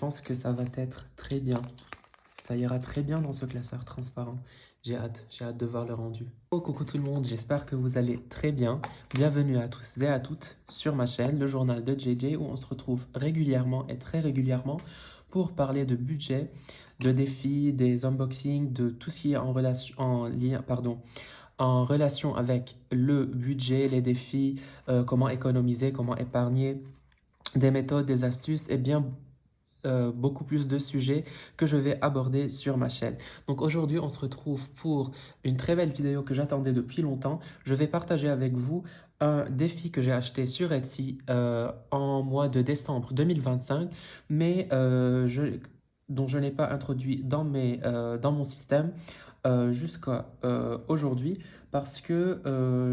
Je pense que ça va être très bien. Ça ira très bien dans ce classeur transparent. J'ai hâte de voir le rendu. Oh, coucou tout le monde, j'espère que vous allez très bien. Bienvenue à tous et à toutes sur ma chaîne, le journal de JJ, où on se retrouve régulièrement et très régulièrement pour parler de budget, de défis, des unboxings, de tout ce qui est en relation avec le budget, les défis, comment économiser, comment épargner, des méthodes, des astuces et bien beaucoup plus de sujets que je vais aborder sur ma chaîne. Donc aujourd'hui, on se retrouve pour une très belle vidéo que j'attendais depuis longtemps. Je vais partager avec vous un défi que j'ai acheté sur Etsy en mois de décembre 2025, mais dont je n'ai pas introduit dans mon système jusqu'à aujourd'hui parce que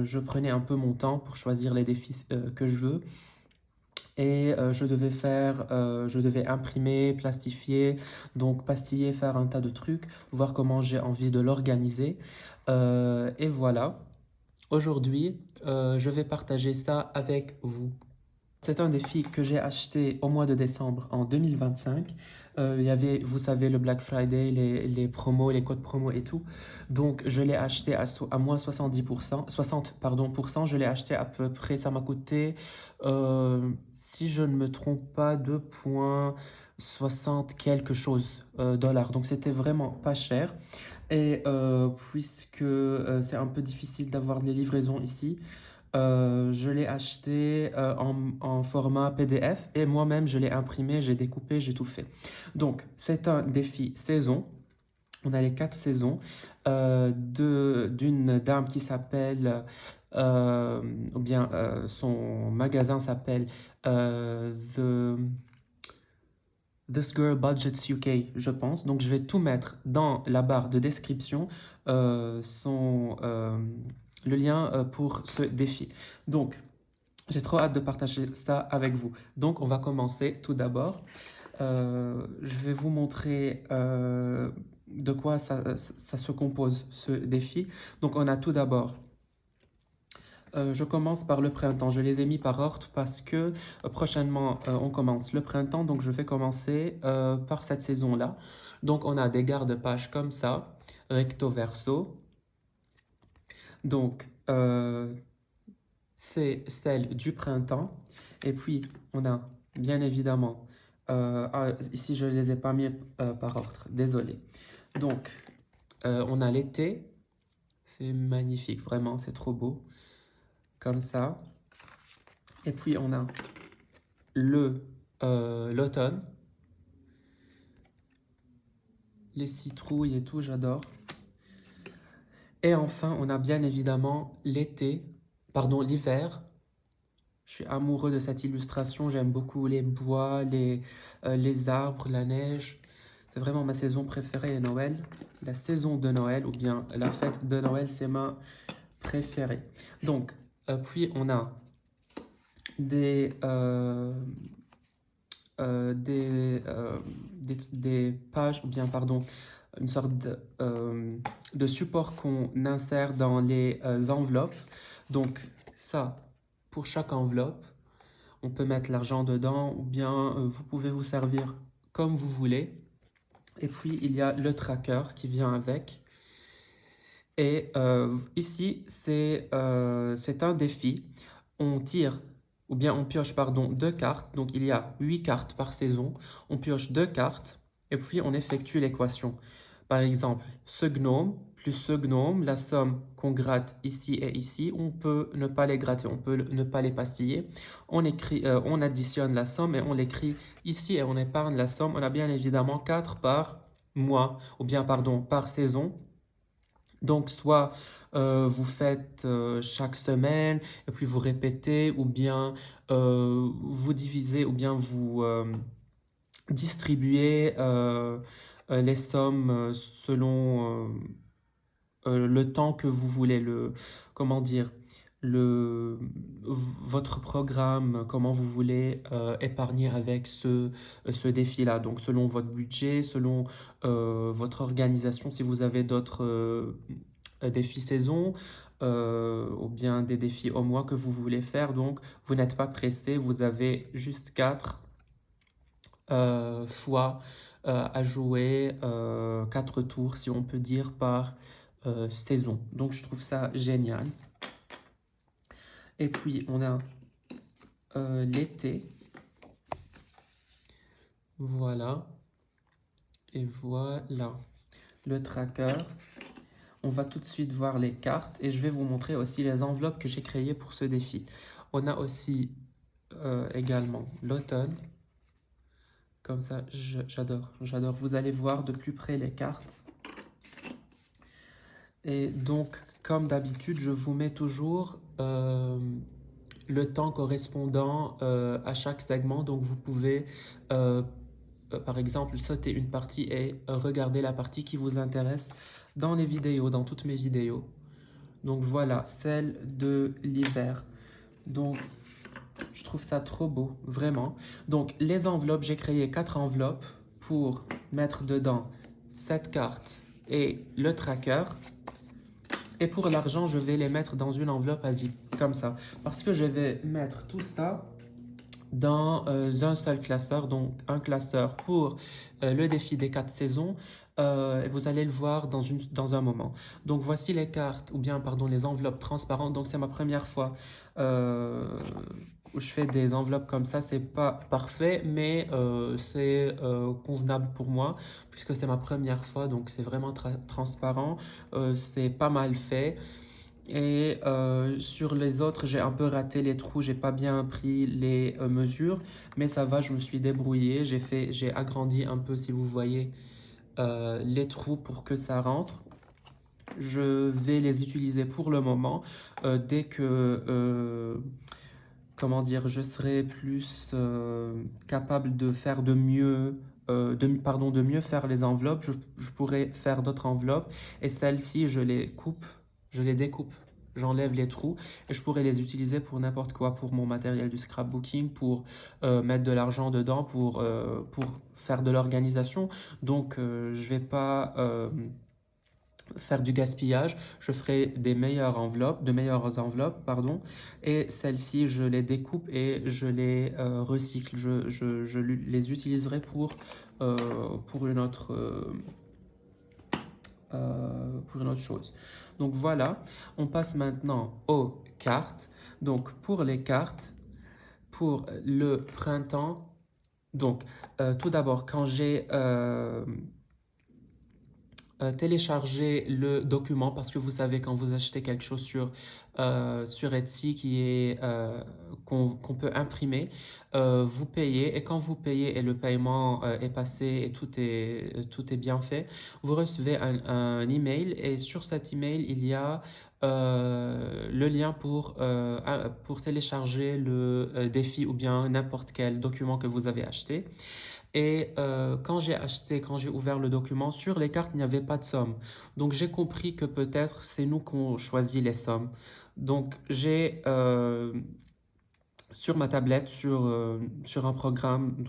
je prenais un peu mon temps pour choisir les défis que je veux. Et je devais imprimer, plastifier, donc pastiller, faire un tas de trucs, voir comment j'ai envie de l'organiser. Et voilà, aujourd'hui, je vais partager ça avec vous. C'est un défi que j'ai acheté au mois de décembre en 2025. Il y avait, vous savez, le Black Friday, les promos, les codes promos et tout. Donc, je l'ai acheté à moins 70%, 60, pardon, je l'ai acheté à peu près, ça m'a coûté, si je ne me trompe pas, 2,60 quelque chose dollars. Donc, c'était vraiment pas cher. Et puisque c'est un peu difficile d'avoir les livraisons ici, je l'ai acheté en format PDF et moi-même je l'ai imprimé, j'ai découpé, j'ai tout fait. Donc, c'est un défi saison. On a les 4 saisons d'une dame qui s'appelle, ou bien son magasin s'appelle The This Girl Budgets UK, je pense. Donc, je vais tout mettre dans la barre de description, le lien pour ce défi. Donc, j'ai trop hâte de partager ça avec vous. Donc, on va commencer tout d'abord. Je vais vous montrer de quoi ça se compose, ce défi. Donc, on a tout d'abord, je commence par le printemps. Je les ai mis par ordre parce que prochainement, on commence le printemps. Donc, je vais commencer par cette saison-là. Donc, on a des garde-pages comme ça, recto verso. Donc, c'est celle du printemps. Et puis, on a bien évidemment, ici je ne les ai pas mis par ordre, désolé. Donc, on a l'été, c'est magnifique, vraiment, c'est trop beau, comme ça. Et puis, on a l'automne, les citrouilles et tout, j'adore. Et enfin, on a bien évidemment l'hiver. Je suis amoureux de cette illustration, j'aime beaucoup les bois, les arbres, la neige. C'est vraiment ma saison préférée, Noël. La saison de Noël ou bien la fête de Noël, c'est ma préférée. Donc, puis on a des, euh, des pages, ou bien, pardon, une sorte de support qu'on insère dans les enveloppes. Donc, ça, pour chaque enveloppe, on peut mettre l'argent dedans ou bien vous pouvez vous servir comme vous voulez. Et puis, il y a le tracker qui vient avec. Et ici, c'est un défi. On tire, ou bien on pioche, pardon, 2 cartes. Donc, il y a 8 cartes par saison. On pioche 2 cartes et puis on effectue l'équation. Par exemple, ce gnome plus ce gnome, la somme qu'on gratte ici et ici, on peut ne pas les gratter, on peut ne pas les pastiller. On additionne la somme et on l'écrit ici et on épargne la somme. On a bien évidemment 4 par mois, ou bien, pardon, par saison. Donc, soit vous faites chaque semaine et puis vous répétez, ou bien vous divisez, ou bien vous distribuez les sommes selon le temps que vous voulez, comment dire, votre programme, comment vous voulez épargner avec ce défi-là. Donc, selon votre budget, selon votre organisation, si vous avez d'autres défis saison, ou bien des défis au mois que vous voulez faire. Donc, vous n'êtes pas pressé, vous avez juste 4 fois à jouer 4 tours, si on peut dire, par saison. Donc je trouve ça génial. Et puis on a l'été. Voilà. Et voilà le tracker. On va tout de suite voir les cartes et je vais vous montrer aussi les enveloppes que j'ai créées pour ce défi. On a aussi également l'automne. Comme ça, j'adore, j'adore. Vous allez voir de plus près les cartes. Et donc, comme d'habitude, je vous mets toujours le temps correspondant à chaque segment. Donc, vous pouvez, par exemple, sauter une partie et regarder la partie qui vous intéresse dans les vidéos, dans toutes mes vidéos. Donc, voilà, celle de l'hiver. Donc, je trouve ça trop beau, vraiment. Donc, les enveloppes, j'ai créé 4 enveloppes pour mettre dedans cette carte et le tracker. Et pour l'argent, je vais les mettre dans une enveloppe à zip, comme ça. Parce que je vais mettre tout ça dans un seul classeur, donc un classeur pour le défi des 4 saisons. Et vous allez le voir dans un moment. Donc voici les cartes, ou bien pardon, les enveloppes transparentes. Donc c'est ma première fois où je fais des enveloppes comme ça. C'est pas parfait, mais c'est convenable pour moi, puisque c'est ma première fois. Donc c'est vraiment transparent. C'est pas mal fait. Et sur les autres, j'ai un peu raté les trous, j'ai pas bien pris les mesures, mais ça va, je me suis débrouillé, j'ai agrandi un peu, si vous voyez, les trous pour que ça rentre. Je vais les utiliser pour le moment. Dès que, comment dire, je serai plus capable de faire de mieux, pardon, de mieux faire les enveloppes, je pourrai faire d'autres enveloppes. Et celles-ci, je les coupe, je les découpe. J'enlève les trous et je pourrais les utiliser pour n'importe quoi, pour mon matériel du scrapbooking, pour mettre de l'argent dedans, pour faire de l'organisation. Donc, je vais pas faire du gaspillage, je ferai de meilleures enveloppes, pardon, et celles-ci, je les découpe et je les recycle. Je les utiliserai pour pour une autre chose. Donc voilà, on passe maintenant aux cartes. Donc pour les cartes, pour le printemps, donc tout d'abord, quand j'ai télécharger le document parce que vous savez quand vous achetez quelque chose sur Etsy qu'on peut imprimer, vous payez et quand vous payez et le paiement est passé et tout est bien fait, vous recevez un email et sur cet email il y a le lien pour télécharger le défi ou bien n'importe quel document que vous avez acheté. Et quand j'ai ouvert le document, sur les cartes, il n'y avait pas de somme. Donc j'ai compris que peut-être c'est nous qu'on choisit les sommes. Donc j'ai sur ma tablette, sur un programme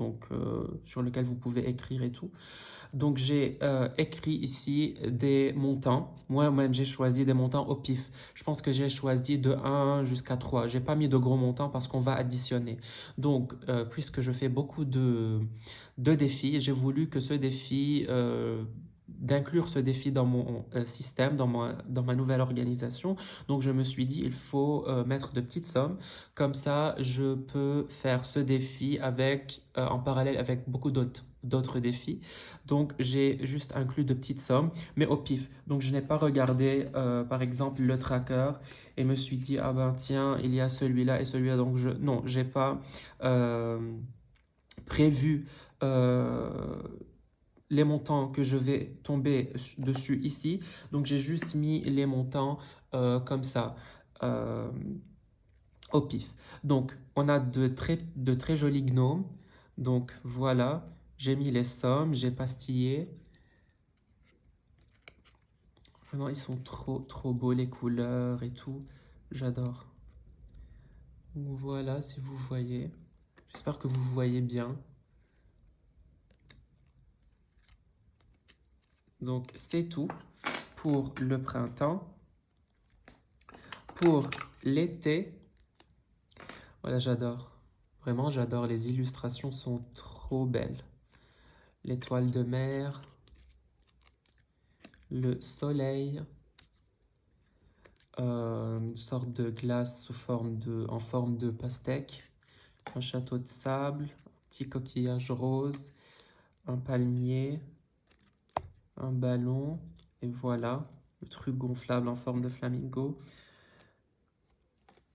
sur lequel vous pouvez écrire et tout. Donc j'ai écrit ici des montants. Moi-même, j'ai choisi des montants au pif. Je pense que j'ai choisi de 1 jusqu'à 3. J'ai pas mis de gros montants parce qu'on va additionner. Donc, puisque je fais beaucoup de défis, j'ai voulu que ce défi, d'inclure ce défi dans mon système, dans ma nouvelle organisation. Donc, je me suis dit, il faut mettre de petites sommes. Comme ça, je peux faire ce défi en parallèle avec beaucoup d'autres défis. Donc, j'ai juste inclus de petites sommes, mais au pif. Donc, je n'ai pas regardé, par exemple, le tracker et me suis dit, ah ben tiens, il y a celui-là et celui-là. Donc, non, j'ai pas prévu les montants que je vais tomber dessus ici. Donc, j'ai juste mis les montants comme ça. euh, Au pif. Donc, on a de très jolis gnomes. Donc, voilà. J'ai mis les sommes, j'ai pastillé. Vraiment, ils sont trop beaux, les couleurs et tout. J'adore. Voilà, si vous voyez. J'espère que vous voyez bien. Donc, c'est tout pour le printemps. Pour l'été, voilà, j'adore. Vraiment, j'adore. Les illustrations sont trop belle. L'étoile de mer, le soleil, une sorte de glace en forme de pastèque, un château de sable, un petit coquillage rose, un palmier, un ballon, et voilà, le truc gonflable en forme de flamingo.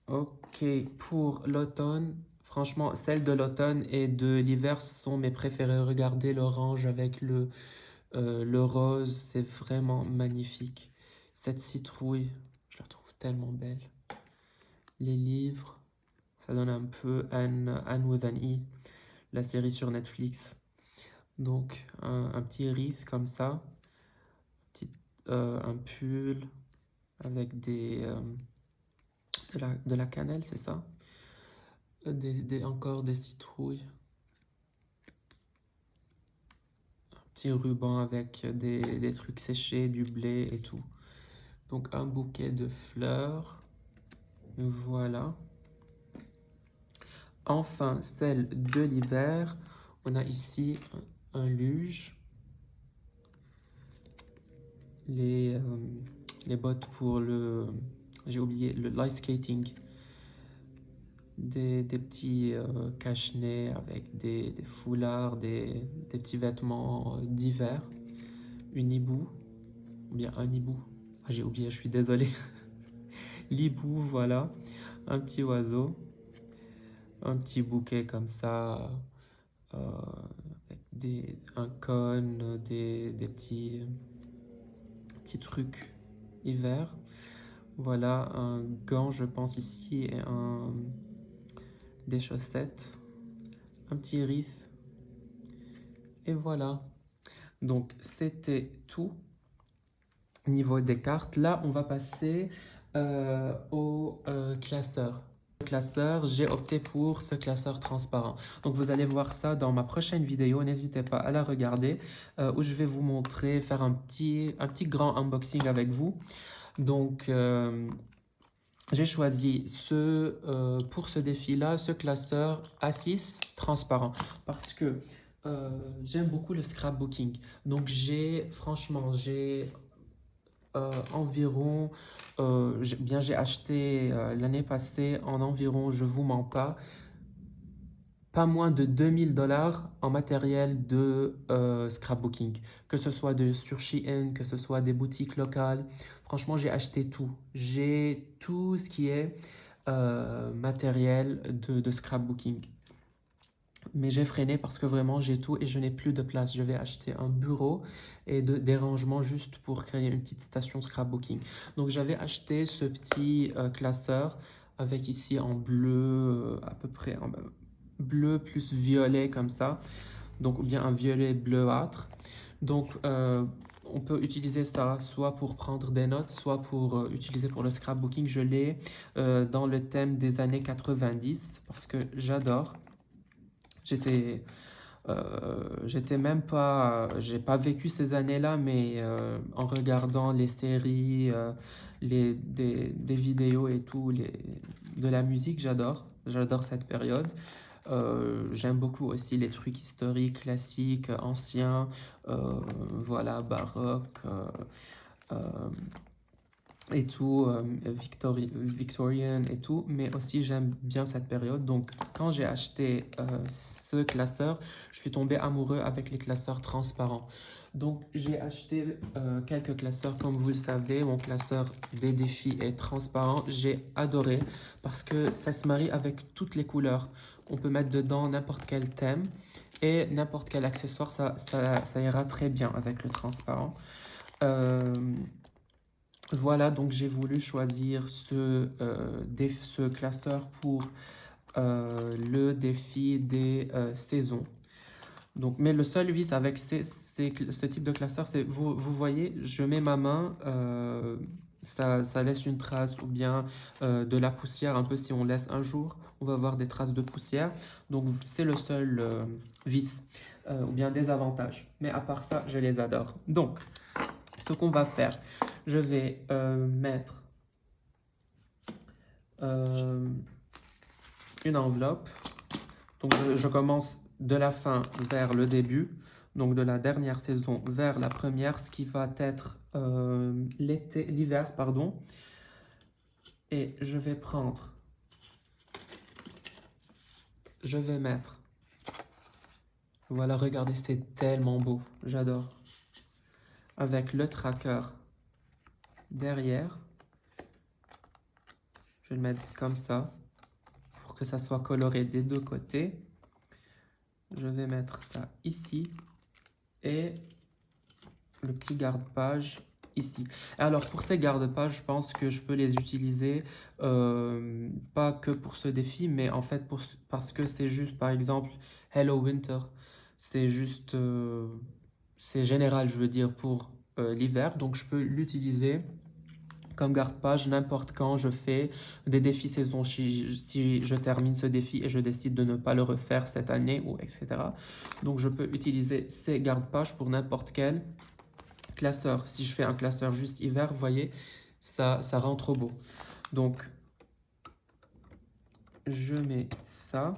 Ok, pour l'automne, franchement, celles de l'automne et de l'hiver sont mes préférées. Regardez l'orange avec le rose, c'est vraiment magnifique. Cette citrouille, je la trouve tellement belle. Les livres, ça donne un peu Anne with an E, la série sur Netflix. Donc, un petit riff comme ça, un pull avec de la cannelle, c'est ça? Encore des citrouilles. Un petit ruban avec des trucs séchés, du blé et tout. Donc, un bouquet de fleurs. Voilà. Enfin, celle de l'hiver, on a ici un luge, les bottes pour j'ai oublié, l'ice skating, des petits cache-nez avec des foulards, des petits vêtements d'hiver, une hibou, ou bien un hibou, ah, j'ai oublié, je suis désolé, l'hibou, voilà, un petit oiseau, un petit bouquet comme ça, avec un cône, des petits trucs hiver. Voilà, un gant, je pense ici, et des chaussettes, un petit riff. Et voilà. Donc, c'était tout niveau des cartes. Là, on va passer au classeur. Le classeur, j'ai opté pour ce classeur transparent. Donc, vous allez voir ça dans ma prochaine vidéo. N'hésitez pas à la regarder où je vais vous montrer, faire un petit grand unboxing avec vous. Donc, j'ai choisi pour ce défi-là, ce classeur A6 transparent parce que j'aime beaucoup le scrapbooking. Donc, franchement, j'ai environ, j'ai acheté l'année passée en environ, je vous mens pas moins de 2000 $ en matériel de scrapbooking, que ce soit sur Shein, que ce soit des boutiques locales. Franchement, j'ai acheté tout. J'ai tout ce qui est matériel de scrapbooking. Mais j'ai freiné parce que vraiment j'ai tout et je n'ai plus de place. Je vais acheter un bureau et des rangements juste pour créer une petite station scrapbooking. Donc j'avais acheté ce petit classeur avec ici en bleu, à peu près bleu plus violet comme ça. Donc ou bien un violet bleuâtre. Donc on peut utiliser ça soit pour prendre des notes, soit pour utiliser pour le scrapbooking. Je l'ai dans le thème des années 90 parce que j'adore. J'étais même pas, j'ai pas vécu ces années-là, mais en regardant les séries, des vidéos et tout, de la musique, j'adore cette période. J'aime beaucoup aussi les trucs historiques, classiques, anciens, voilà, baroque, euh, et tout, Victorian et tout, mais aussi j'aime bien cette période. Donc, quand j'ai acheté ce classeur, je suis tombé amoureux avec les classeurs transparents. Donc, j'ai acheté quelques classeurs, comme vous le savez. Mon classeur des défis est transparent. J'ai adoré parce que ça se marie avec toutes les couleurs. On peut mettre dedans n'importe quel thème et n'importe quel accessoire. Ça ira très bien avec le transparent. Voilà, donc j'ai voulu choisir ce classeur pour le défi des saisons. Donc, mais le seul vice avec ce type de classeur, c'est, vous voyez, je mets ma main, ça laisse une trace ou bien de la poussière, un peu si on laisse un jour, on va avoir des traces de poussière. Donc, c'est le seul vice ou bien désavantage. Mais à part ça, je les adore. Donc, ce qu'on va faire, je vais mettre une enveloppe. Donc je commence de la fin vers le début, donc de la dernière saison vers la première, ce qui va être l'hiver, pardon. Et je vais mettre, voilà, regardez, c'est tellement beau, j'adore. Avec le tracker derrière, je vais le mettre comme ça, pour que ça soit coloré des deux côtés. Je vais mettre ça ici, et le petit garde-page ici. Alors pour ces garde-pages, je pense que je peux les utiliser pas que pour ce défi, mais en fait parce que c'est juste, par exemple, Hello Winter. C'est juste, c'est général, je veux dire, pour l'hiver. Donc je peux l'utiliser comme garde-page n'importe quand je fais des défis saison, si je termine ce défi et je décide de ne pas le refaire cette année, ou etc. Donc je peux utiliser ces garde-pages pour n'importe quel classeur. Si je fais un classeur juste hiver, vous voyez, ça rend trop beau. Donc, je mets ça.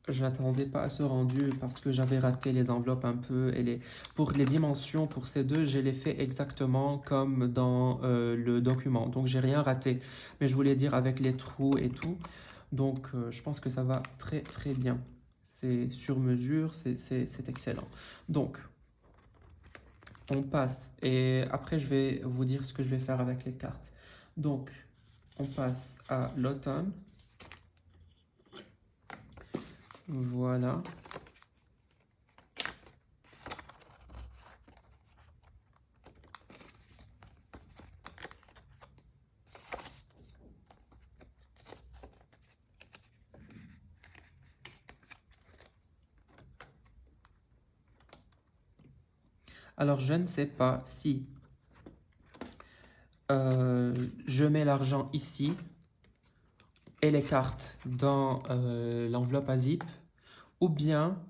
Je n'attendais pas à ce rendu parce que j'avais raté les enveloppes un peu. Pour les dimensions, pour ces deux, je les fais exactement comme dans le document. Donc, j'ai rien raté. Mais je voulais dire avec les trous et tout. Donc, je pense que ça va très, très bien. C'est sur mesure, c'est excellent. Donc, on passe, et après je vais vous dire ce que je vais faire avec les cartes. Donc, on passe à l'automne. Voilà. Alors, je ne sais pas si je mets l'argent ici et les cartes dans l'enveloppe à zip, ou bien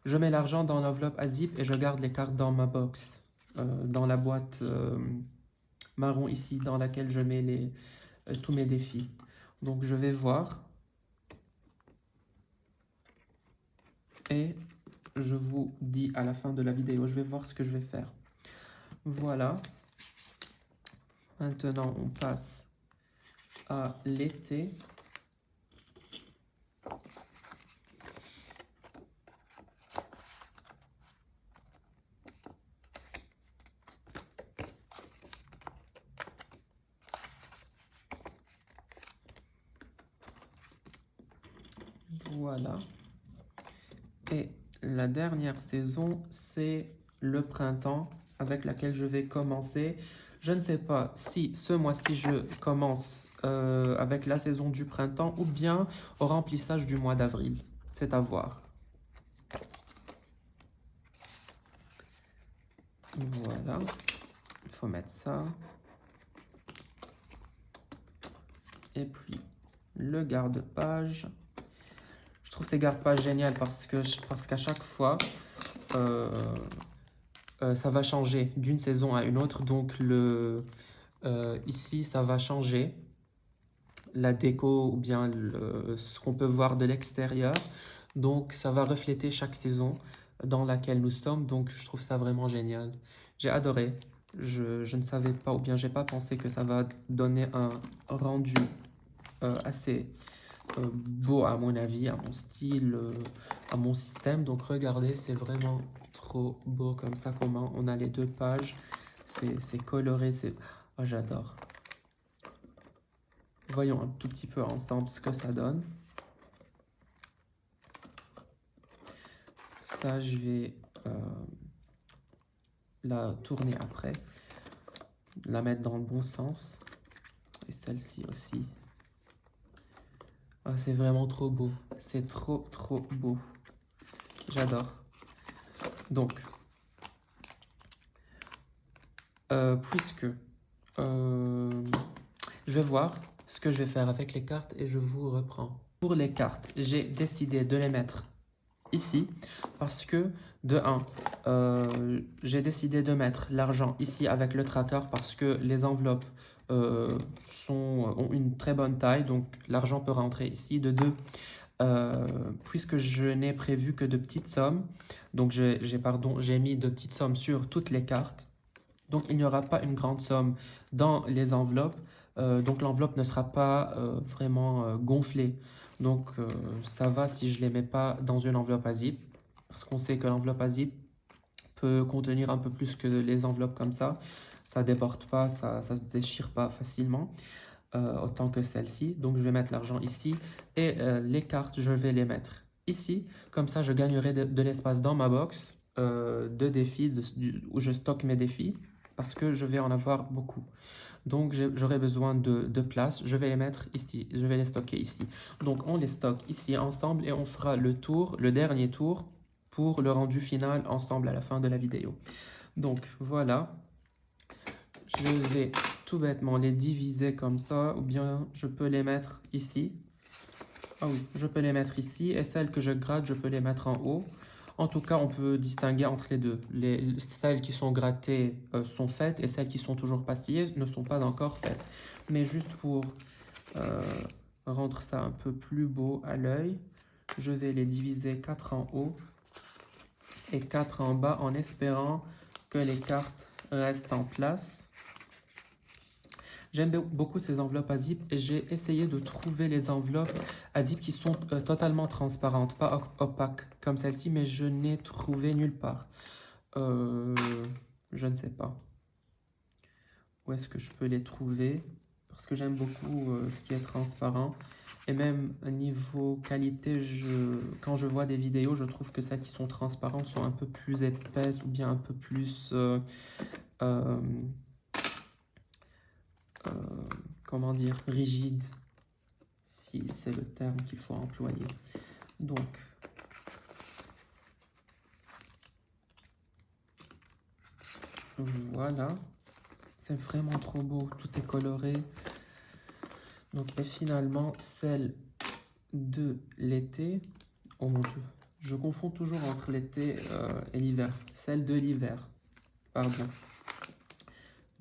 je mets l'argent dans l'enveloppe à zip et je garde les cartes dans ma box, dans la boîte marron ici, dans laquelle je mets tous mes défis. Donc, je vais voir. Et je vous dis à la fin de la vidéo, je vais voir ce que je vais faire. Voilà. Maintenant, on passe à l'été. Voilà. Et la dernière saison, c'est le printemps avec laquelle je vais commencer. Je ne sais pas si ce mois-ci je commence avec la saison du printemps ou bien au remplissage du mois d'avril. C'est à voir. Voilà. Il faut mettre ça. Et puis le garde-page. Je trouve ces garde-pages géniales parce qu'à chaque fois, ça va changer d'une saison à une autre. Donc ici, ça va changer la déco ou bien ce qu'on peut voir de l'extérieur. Donc ça va refléter chaque saison dans laquelle nous sommes. Donc je trouve ça vraiment génial. J'ai adoré. Je ne savais pas, ou bien j'ai pas pensé que ça va donner un rendu assez beau à mon avis, à mon style, à mon système. Donc regardez, c'est vraiment trop beau comme ça, comment on a les deux pages. C'est coloré, oh, j'adore. Voyons un tout petit peu ensemble ce que ça donne. Ça, je vais la tourner après, la mettre dans le bon sens. Et celle-ci aussi. Oh, c'est vraiment trop beau. C'est trop, trop beau. J'adore. Donc, puisque je vais voir ce que je vais faire avec les cartes et je vous reprends. Pour les cartes, j'ai décidé de les mettre ici parce que de 1, j'ai décidé de mettre l'argent ici avec le tracker parce que les enveloppes ont une très bonne taille, donc l'argent peut rentrer ici. De 2, euh, puisque je n'ai prévu que de petites sommes, donc j'ai mis de petites sommes sur toutes les cartes. Donc, il n'y aura pas une grande somme dans les enveloppes. Donc, l'enveloppe ne sera pas vraiment gonflée. Donc, ça va si je ne les mets pas dans une enveloppe à zip. Parce qu'on sait que l'enveloppe à zip peut contenir un peu plus que les enveloppes comme ça. Ça ne déborde pas, ça ne se déchire pas facilement, autant que celle-ci. Donc, je vais mettre l'argent ici. Et les cartes, je vais les mettre ici. Comme ça, je gagnerai de l'espace dans ma box de défis, où je stocke mes défis parce que je vais en avoir beaucoup. Donc, j'aurai besoin de place. Je vais les mettre ici. Je vais les stocker ici. Donc, on les stocke ici ensemble et on fera le dernier tour pour le rendu final ensemble à la fin de la vidéo. Donc, voilà. Je vais tout bêtement les diviser comme ça ou bien je peux les mettre ici. Ah oui, je peux les mettre ici et celles que je gratte, je peux les mettre en haut. En tout cas, on peut distinguer entre les deux. Celles qui sont grattées sont faites et celles qui sont toujours pastillées ne sont pas encore faites. Mais juste pour euh, rendre ça un peu plus beau à l'œil, je vais les diviser 4 en haut et 4 en bas en espérant que les cartes restent en place. J'aime beaucoup ces enveloppes à zip et j'ai essayé de trouver les enveloppes à zip qui sont totalement transparentes, pas opaques comme celle-ci, mais je n'ai trouvé nulle part. Je ne sais pas. Où est-ce que je peux les trouver? Parce que j'aime beaucoup ce qui est transparent. Et même niveau qualité, quand je vois des vidéos, je trouve que celles qui sont transparentes sont un peu plus épaisses ou bien un peu plus... comment dire, rigide, si c'est le terme qu'il faut employer. Donc, voilà, c'est vraiment trop beau, tout est coloré. Donc, et finalement, celle de l'été, oh mon Dieu, je confonds toujours entre l'été et l'hiver, celle de l'hiver, pardon.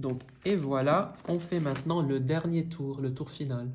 Donc, et voilà, on fait maintenant le dernier tour, le tour final.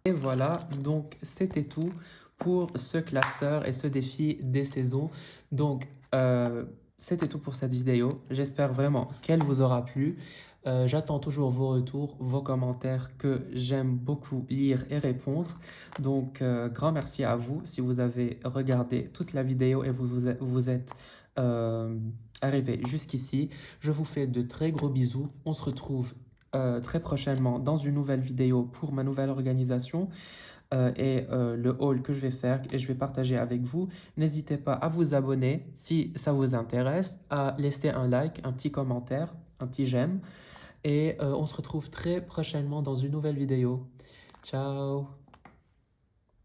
Et voilà, donc c'était tout pour ce classeur et ce défi des saisons. Donc, c'était tout pour cette vidéo. J'espère vraiment qu'elle vous aura plu. J'attends toujours vos retours, vos commentaires que j'aime beaucoup lire et répondre. Donc, grand merci à vous si vous avez regardé toute la vidéo et vous êtes arrivé jusqu'ici. Je vous fais de très gros bisous. On se retrouve très prochainement dans une nouvelle vidéo pour ma nouvelle organisation le haul que je vais faire et je vais partager avec vous. N'hésitez pas à vous abonner si ça vous intéresse, à laisser un like, un petit commentaire, un petit j'aime et on se retrouve très prochainement dans une nouvelle vidéo. Ciao!